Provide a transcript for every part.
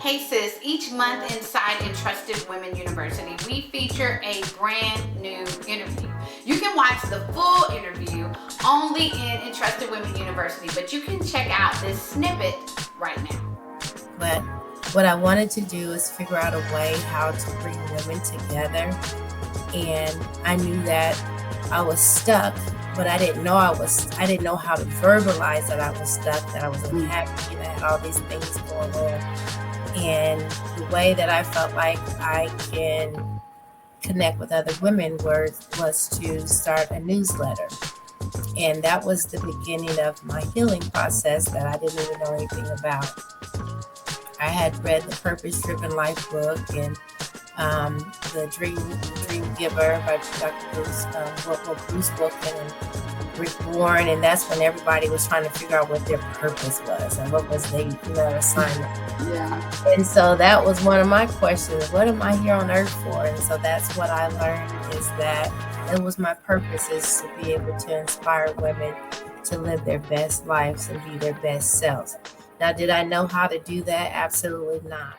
Hey sis, each month inside Entrusted Women University, we feature a brand new interview. You can watch the full interview only in Entrusted Women University, but you can check out this snippet right now. But what I wanted to do is figure out a way how to bring women together. And I knew that I was stuck, but I didn't know I didn't know how to verbalize that I was stuck, that I was unhappy, and I had all these things going on. And the way that I felt like I can connect with other women was to start a newsletter. And that was the beginning of my healing process that I didn't even know anything about. I had read the Purpose Driven Life book and the Dream Giver by Bruce Wilkin and Rick Warren, and that's when everybody was trying to figure out what their purpose was and what was their assignment. Yeah. And so that was one of my questions: what am I here on earth for? And so that's what I learned, is that it was my purpose, is to be able to inspire women to live their best lives and be their best selves. Now, did I know how to do that? Absolutely not.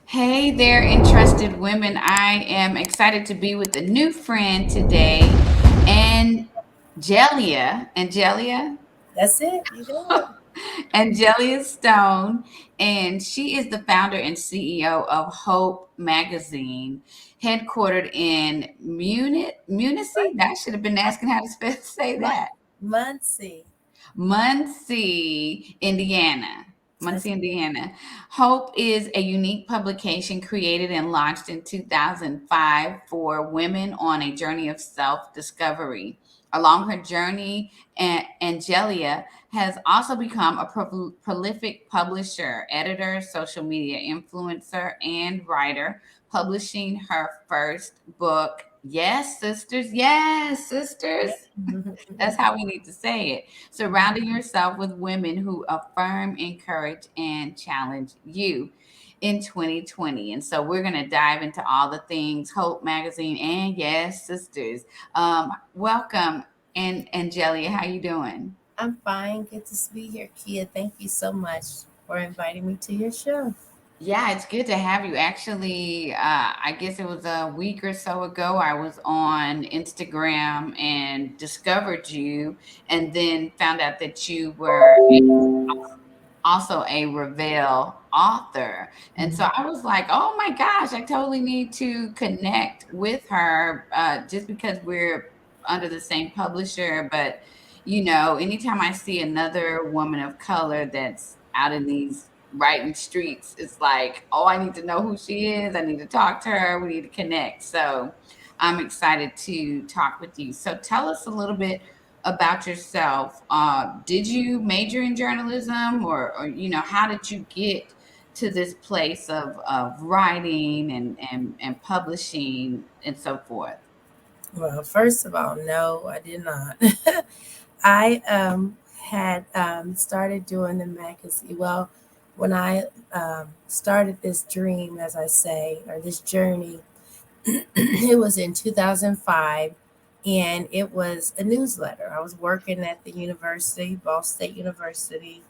Hey there, Entrusted Women. I am excited to be with a new friend today, Angelia. That's it. You got it. Angelia Stone, and she is the founder and CEO of Hope Magazine, headquartered in Muncie. I should have been asking how to say that. Muncie. Muncie, Indiana. That's Muncie, Indiana. Hope is a unique publication created and launched in 2005 for women on a journey of self discovery. Along her journey, Angelia has also become a prolific publisher, editor, social media influencer, and writer, publishing her first book. Yes, sisters. Yes, sisters. That's how we need to say it. Surrounding yourself with women who affirm, encourage, and challenge you in 2020. And so we're going to dive into all the things Hope Magazine and yes, sisters. Welcome, and Angelia. How you doing? I'm fine. Good to be here, Kia. Thank you so much for inviting me to your show. Yeah, it's good to have you. Actually, I guess it was a week or so ago, I was on Instagram and discovered you, and then found out that you were also a Revell author. And so I was like, oh my gosh, I totally need to connect with her, just because we're under the same publisher. But, anytime I see another woman of color that's out in these writing streets, it's like, oh, I need to know who she is. I need to talk to her. We need to connect. So I'm excited to talk with you. So tell us a little bit about yourself. Did you major in journalism, or how did you get to this place of writing and publishing and so forth? Well, first of all, no, I did not. I had started doing the magazine. Well, when I started this dream, as I say, or this journey, it was in 2005, and it was a newsletter. I was working at the university, Ball State University,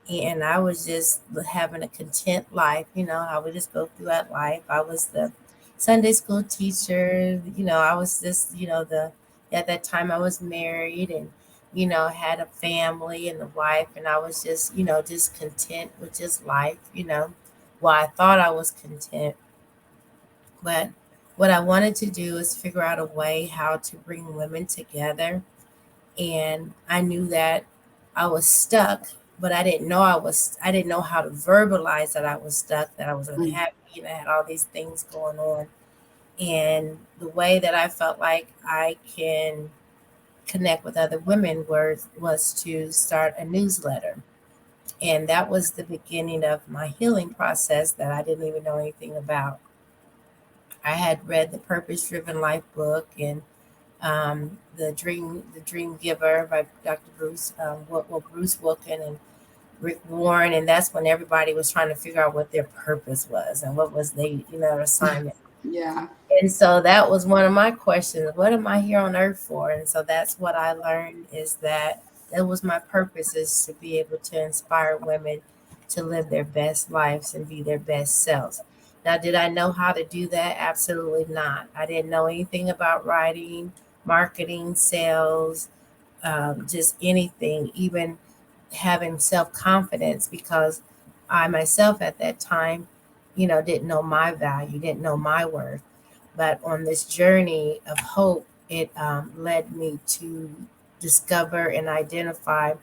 and I was just having a content life. You know how we just go through that life. I was the Sunday school teacher. I was just, the at that time I was married and had a family and a wife, and I was just, just content with just life. Well, I thought I was content, but what I wanted to do is figure out a way how to bring women together. And I knew that I was stuck, but I didn't know how to verbalize that I was stuck, that I was unhappy, and I had all these things going on. And the way that I felt like I can connect with other women was to start a newsletter. And that was the beginning of my healing process that I didn't even know anything about. I had read the Purpose Driven Life book and the Dream Giver by Bruce Wilkin and Rick Warren, and that's when everybody was trying to figure out what their purpose was and what was their assignment. Yeah. And so that was one of my questions: what am I here on earth for? And so that's what I learned, is that That was my purpose, is to be able to inspire women to live their best lives and be their best selves. Now, did I know how to do that? Absolutely not. I didn't know anything about writing, marketing, sales, just anything, even having self confidence, because I myself at that time, didn't know my value, didn't know my worth. But on this journey of hope, it led me to discover and identify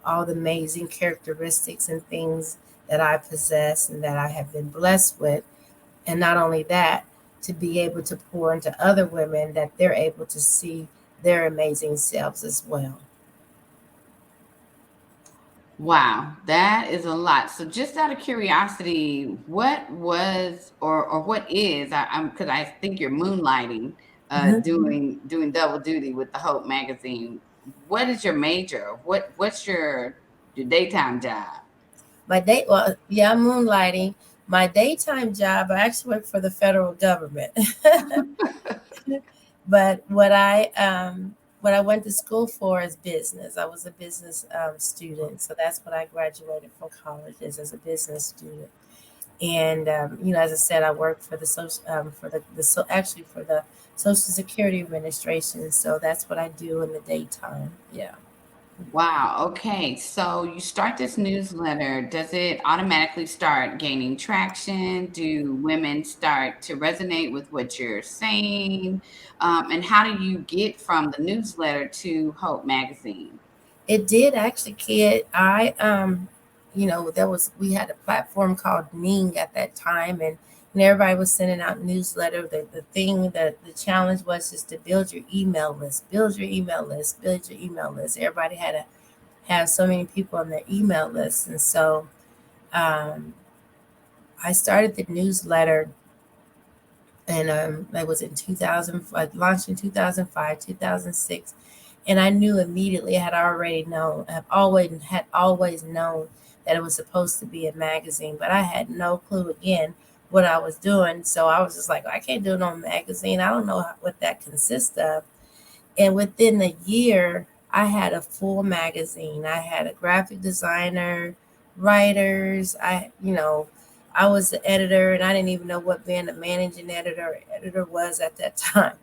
all the amazing characteristics and things that I possess and that I have been blessed with. And not only that, to be able to pour into other women that they're able to see their amazing selves as well. Wow, that is a lot. So, just out of curiosity, what was or what is? I'm because I think you're moonlighting, doing double duty with the Hope magazine. What is your major? What's your daytime job? Well, yeah, I'm moonlighting. My daytime job, I actually work for the federal government. But what I went to school for is business. I was a business student, so that's what I graduated from college is as a business student. And as I said, I work for the social actually for the Social Security Administration. So that's what I do in the daytime. Yeah. Wow. Okay. So you start this newsletter. Does it automatically start gaining traction? Do women start to resonate with what you're saying? And how do you get from the newsletter to Hope Magazine? It did actually, kid. There was we had a platform called Ning at that time, and everybody was sending out newsletter. The challenge was just to build your email list, build your email list, build your email list. Everybody had to have so many people on their email list, and so um, I started the newsletter, and that was in 2000. I launched in 2005, 2006, and I knew immediately. Had always known that it was supposed to be a magazine, but I had no clue again what I was doing. So I was just like, I can't do it on a magazine. I don't know what that consists of. And within a year, I had a full magazine. I had a graphic designer, writers. I was the editor, and I didn't even know what being a managing editor was at that time.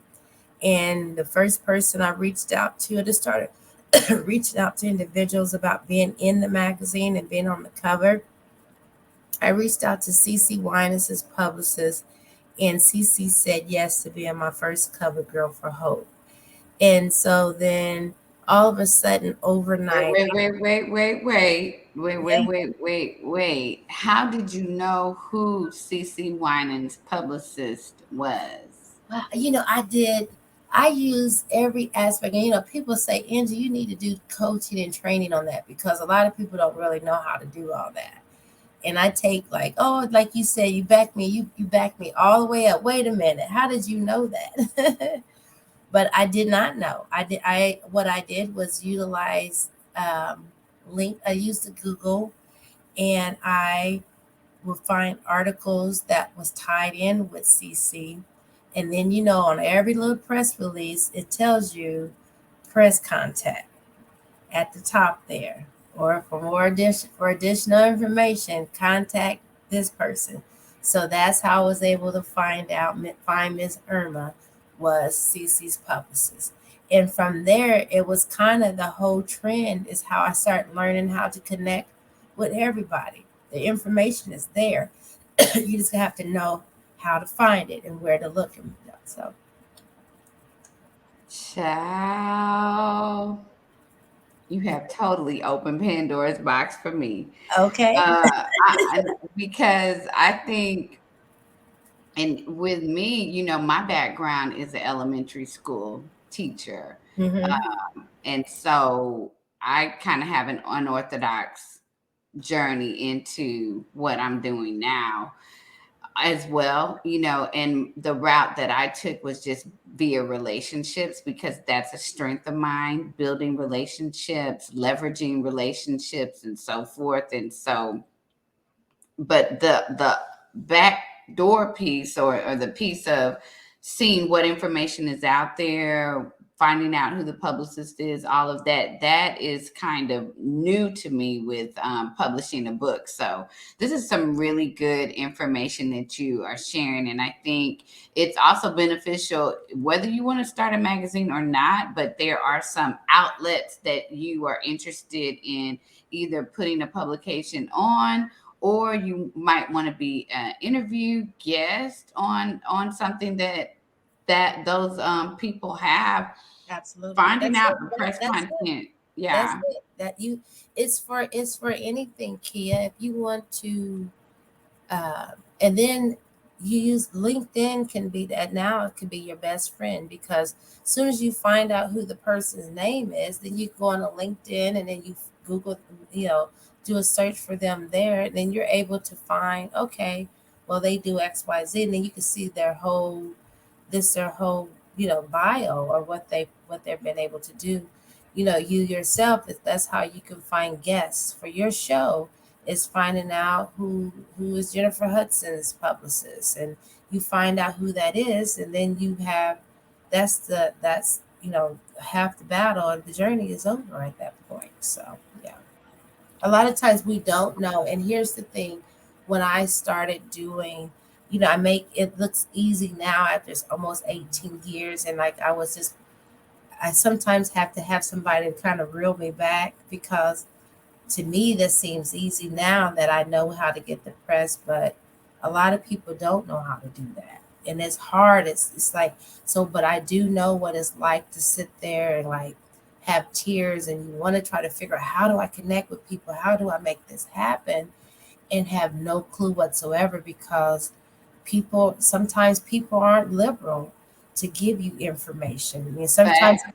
And the first person I reached out to, I just started reaching out to individuals about being in the magazine and being on the cover. I reached out to CC Winans' publicist, and CC said yes to being my first cover girl for Hope. And so then all of a sudden, Wait, overnight, wait, wait, wait, wait, wait, wait, wait, wait, wait, wait. How did you know who CC Winans' publicist was? I did. I used every aspect. And, people say, Angie, you need to do coaching and training on that because a lot of people don't really know how to do all that. And I take like, oh, like you said, you back me, you back me all the way up. Wait a minute, how did you know that? But I did not know. What I did was utilize link. I used the Google, and I would find articles that was tied in with CC. And then, on every little press release, it tells you press contact at the top there. Or for additional information, contact this person. So that's how I was able to find Miss Irma was CC's publicist. And from there, it was kind of the whole trend is how I started learning how to connect with everybody. The information is there. You just have to know how to find it and where to look. And so, Child, you have totally opened Pandora's box for me. okay. Because I think, and with me, my background is an elementary school teacher. Hmm. And so I kind of have an unorthodox journey into what I'm doing now as well, and the route that I took was just via relationships because that's a strength of mine, building relationships, leveraging relationships, and so forth. And so, but the back door piece or the piece of seeing what information is out there, finding out who the publicist is, all of that. That is kind of new to me with publishing a book. So this is some really good information that you are sharing, and I think it's also beneficial whether you want to start a magazine or not. But there are some outlets that you are interested in either putting a publication on, or you might want to be an interview guest on something that those people have, Absolutely. finding That's out it. the press That's it. content. That's Yeah. it. That you it's for anything, Kia. If you want to uh, and then you use LinkedIn can be that now it can be your best friend because as soon as you find out who the person's name is, then you go on to LinkedIn and then you Google, you know, do a search for them there. Then you're able to find, okay, well they do XYZ, and then you can see their whole bio or what they've been able to do. You yourself, that's how you can find guests for your show, is finding out who is Jennifer Hudson's publicist, and you find out who that is, and then you have that's half the battle, and the journey is over at that point. So yeah, a lot of times we don't know. And here's the thing: when I started doing, I make it looks easy now after almost 18 years, and like I sometimes have to have somebody to kind of reel me back because to me this seems easy now that I know how to get the press, but a lot of people don't know how to do that. And it's hard. It's like so, but I do know what it's like to sit there and like have tears and you want to try to figure out how do I connect with people? How do I make this happen? And have no clue whatsoever because sometimes people aren't liberal to give you information. I mean, sometimes Facts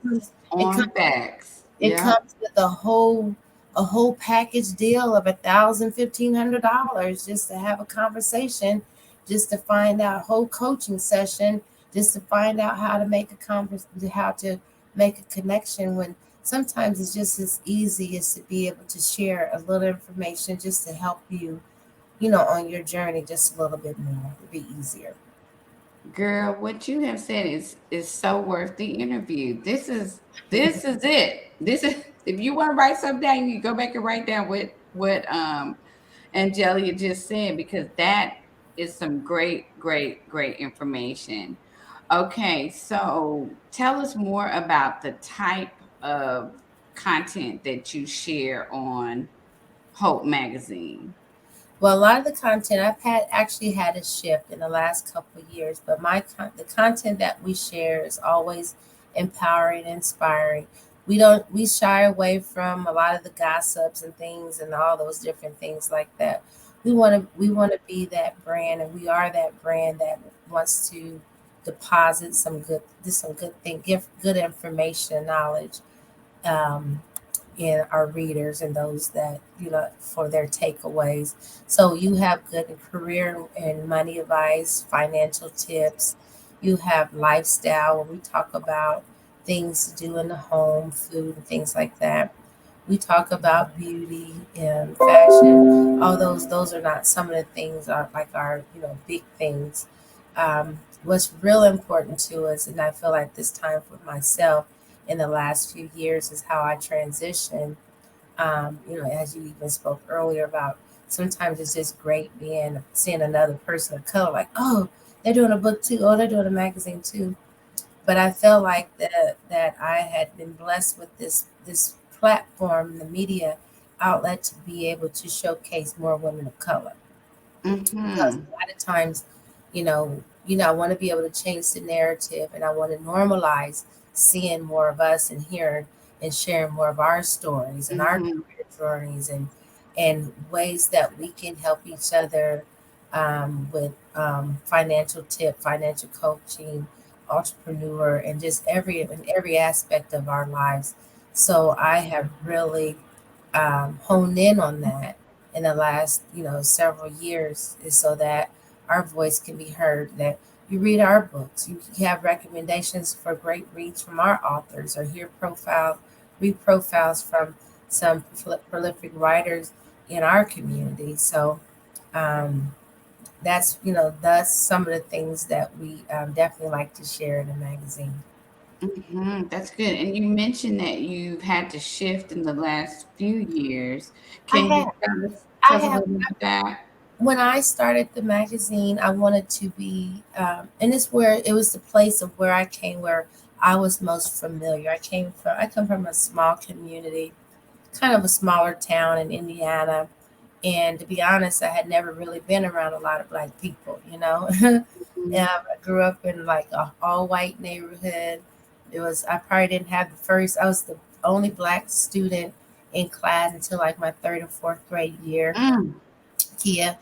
it on comes facts. it Yeah. comes with a whole package deal of $1,000, $1,500 just to have a conversation, just to find out whole coaching session, just to find out how to make how to make a connection when sometimes it's just as easy as to be able to share a little information just to help you, on your journey just a little bit more. It'd be easier. Girl, what you have said is so worth the interview. This is it. This is if you want to write something down, you go back and write down what Angelia just said, because that is some great information. Okay, so tell us more about the type of content that you share on Hope Magazine. Well, a lot of the content I've actually had a shift in the last couple of years, but the content that we share is always empowering, inspiring. We shy away from a lot of the gossips and things and all those different things like that. We want to be that brand, and we are that brand that wants to deposit some good thing, give good information and knowledge. Um, in our readers and those that for their takeaways. So you have good career and money advice, financial tips. You have lifestyle where we talk about things to do in the home, food and things like that. We talk about beauty and fashion. All those are not some of the things are like our big things. What's real important to us, and I feel like this time for myself in the last few years is how I transition. As you even spoke earlier about, sometimes it's just great seeing another person of color, like, oh, they're doing a book too, oh, they're doing a magazine too. But I felt like that I had been blessed with this platform, the media outlet, to be able to showcase more women of color because Mm-hmm. a lot of times, I want to be able to change the narrative, and I want to normalize seeing more of us and hearing and sharing more of our stories and our Mm-hmm. career journeys and ways that we can help each other with financial coaching, entrepreneur, and just in every aspect of our lives. So I have really honed in on that in the last several years is so that our voice can be heard, that you read our books, you have recommendations for great reads from our authors, or read profiles from some prolific writers in our community. So um, that's some of the things that we definitely like to share in the magazine. That's good. And you mentioned that you've had to shift in the last few years. I Can you have. tell I us a have. little bit about that? When I started the magazine, I wanted to be, and it's where it was the place of where I came, where I was most familiar. I come from a small community, kind of a smaller town in Indiana. And to be honest, I had never really been around a lot of black people, you know. Mhm. I grew up in like a all white neighborhood. I probably didn't have I was the only black student in class until like my third and fourth grade year. Mm. Yeah.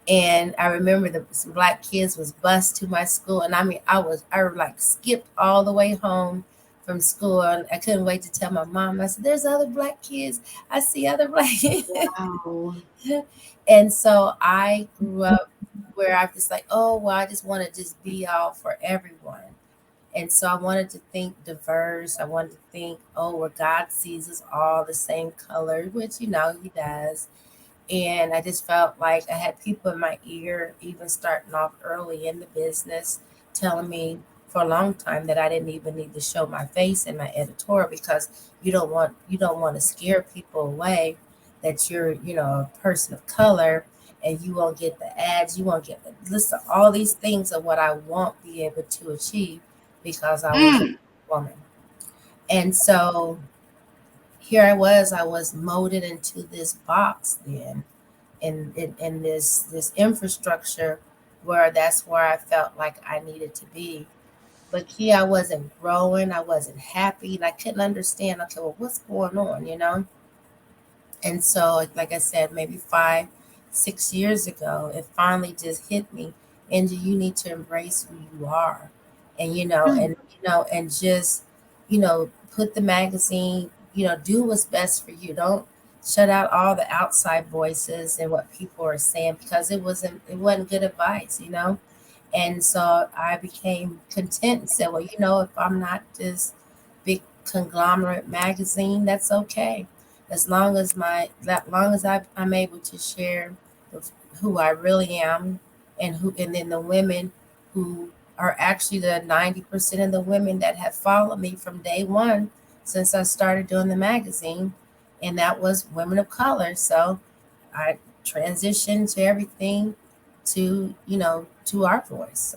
And I remember some black kids was bused to my school, and I mean, I like skipped all the way home from school, and I couldn't wait to tell my mom. I said, "There's other black kids. I see other black." Wow. And so I grew up where I was just like, oh, well, I just want to just be all for everyone. And so I wanted to think diverse. I wanted to think, oh, where God sees us all the same color, which, He does. And I just felt like I had people in my ear, even starting off early in the business, telling me for a long time that I didn't even need to show my face in my editorial because you don't want to scare people away that you're a person of color, and you won't get the ads, you won't get the list of all these things of what I won't be able to achieve because I was a Mm. woman. And so here I was molded into this box then, in this infrastructure where that's where I felt like I needed to be. But here I wasn't growing, I wasn't happy, and I couldn't understand, okay, well, what's going on? And so, like I said, maybe 6 years ago, it finally just hit me. And you need to embrace who you are, and Mm. and just put the magazine, do what's best for you. Don't shut out all the outside voices and what people are saying because it wasn't good advice. And so I became content and said, well, if I'm not this big conglomerate magazine, that's okay. I'm able to share who I really am, and then the women who are actually the 90% of the women that have followed me from day one since I started doing the magazine, and that was women of color. So I transitioned to everything to our voice.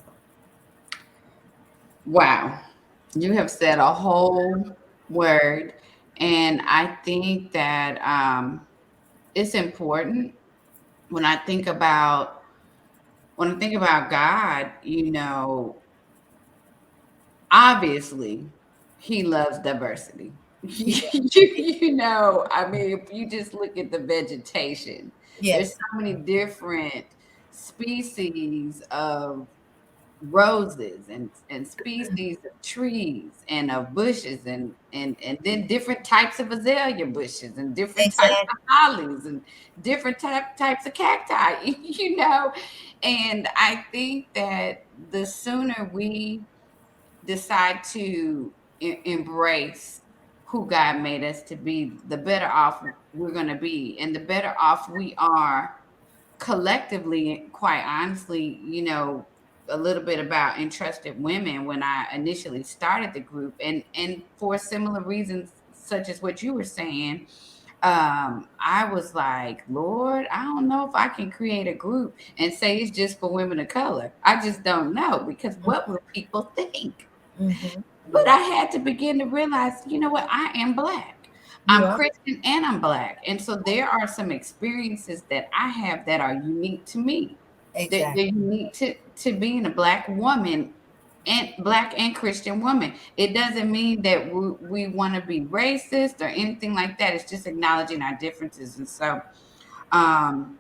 Wow. You have said a whole word. And I think that it's important when I think about God, obviously he loves diversity. Yeah, I mean, if you just look at the vegetation, there's yes, so many different species of roses and species of trees and of bushes and then different types of azalea bushes and different types of exactly, hollies and different types of cacti, and I think that the sooner we decide to embrace who God made us to be, the better off we're going to be, and the better off we are collectively. Quite honestly, a little bit about Entrusted Women. When I initially started the group, and for similar reasons such as what you were saying, I was like, Lord, I don't know if I can create a group and say it's just for women of color. I just don't know, because what will people think? mm-hmm. But I had to begin to realize, you know what? I am Black. You I'm are Christian and I'm Black. And so there are some experiences that I have that are unique to me. They're exactly. unique to being a Black woman, and Black and Christian woman. It doesn't mean that we want to be racist or anything like that. It's just acknowledging our differences. And so, um,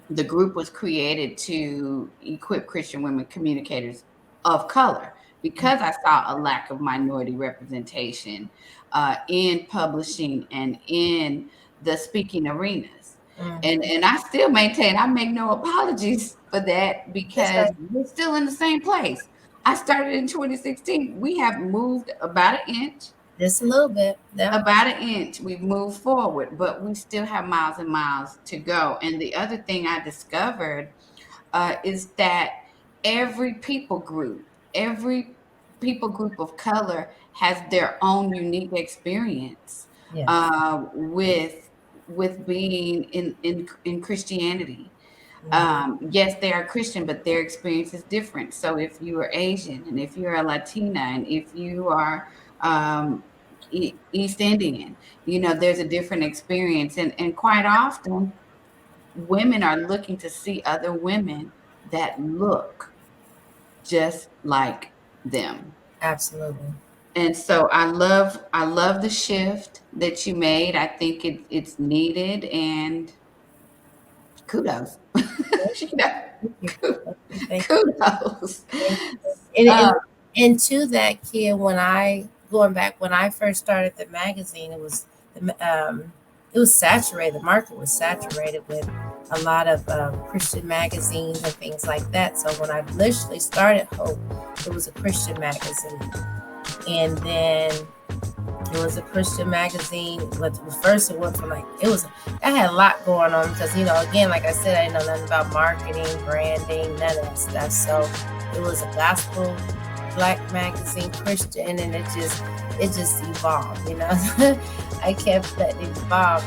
the group was created to equip Christian women communicators of color, because I saw a lack of minority representation in publishing and in the speaking arenas. Mm-hmm. And I still maintain, I make no apologies for that, That's because right. we're still in the same place. I started in 2016. We have moved Just a little bit. Yeah. about an inch. We've moved forward, but we still have miles and miles to go. And the other thing I discovered is that every people group, every people group of color has their own unique experience Yes. with being in Christianity. Mhm. Yes, they are Christian, but their experience is different. So if you are Asian, and if you're a Latina, and if you are um, East Indian, there's a different experience. And quite often, women are looking to see other women that look just like them. Absolutely. And so I love the shift that you made. I think it's needed, and kudos. you know, Thank you. ku- Thank you. Thank kudos. you. Thank you. And, Uh, and to that kid, going back when I first started the magazine, it was saturated. The market was saturated with a lot of Christian magazines and things like that. So when I initially started Hope, it was a Christian magazine, and then it was a Christian magazine, but first it went from I had a lot going on because again, like I said, I didn't know nothing about marketing, branding, none of that stuff. So it was a gospel black magazine, Christian, and it just evolved. I kept letting it evolve,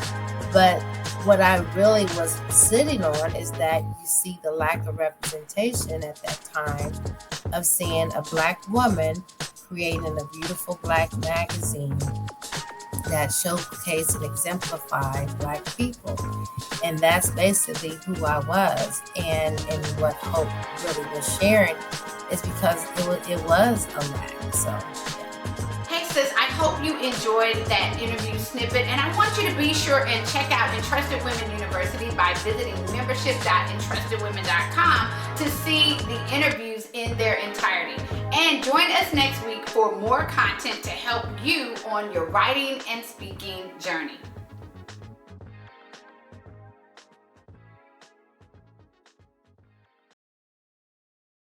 but what I really was sitting on is that you see the lack of representation at that time of seeing a black woman creating a beautiful black magazine that showcased and exemplified black people. And that's basically who I was. And what Hope really was sharing is because it was a lack. So Hey sis, I hope you enjoyed that interview snippet, and I want you to be sure and check out Entrusted Women University by visiting membership.entrustedwomen.com to see the interviews in their entirety. And join us next week for more content to help you on your writing and speaking journey.